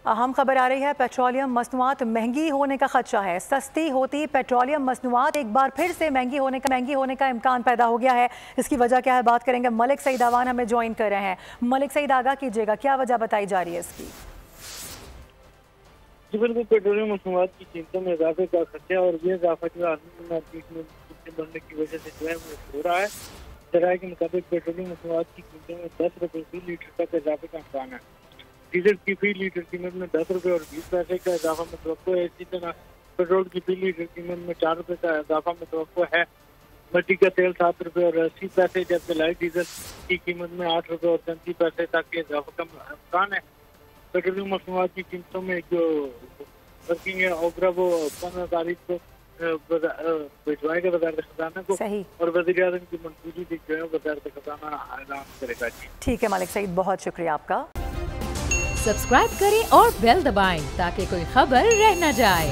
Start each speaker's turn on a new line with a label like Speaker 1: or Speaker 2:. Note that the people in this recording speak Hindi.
Speaker 1: अहम खबर आ रही है, पेट्रोलियम मसनूआत महंगी होने का खदशा है। सस्ती होती पेट्रोलियम मसनूआत एक बार फिर से महंगी होने का इम्कान पैदा हो गया है। इसकी वजह क्या है, बात करेंगे। मलिक सईद आवान हमें ज्वाइन कर रहे हैं। मलिक सईद, आगाह कीजिएगा, क्या वजह बताई जा रही है इसकी?
Speaker 2: जी बिल्कुल, पेट्रोलियम मसनूआत की कीमतों में इजाफे का खर्चा और ये इजाफा जो आलमी बढ़ने की वजह से जो है वो हो रहा है। जराये के मुताबिक पेट्रोलियम मसनूआत की कीमतों में 10 रुपये फी लीटर तक इजाफे का इम्कान है। डीजल की फी लीटर कीमत में 10 रुपये और 20 पैसे का इजाफा मुतवक्को है। इसी तरह पेट्रोल की फी लीटर कीमत में 4 रुपये का इजाफा मुतवक्को है। मिट्टी का तेल 7 रुपये और 80 पैसे, जबकि लाइट डीजल की कीमत में 8 रुपये और 33 पैसे तक के इजाफे का इम्कान है। पेट्रोलियम मसनूआत की कीमतों में जो वर्किंग है ओबरा वो 15 तारीख को भिजवाएगा वज़ारत खजाना को, और वज़ीर आज़म की मंजूरी भी जो है वज़ारत खजाना ऐलान करेगा। जी
Speaker 1: ठीक है मलिक सईद, बहुत शुक्रिया आपका।
Speaker 3: सब्सक्राइब करें और बेल दबाएं ताकि कोई खबर रह न जाए।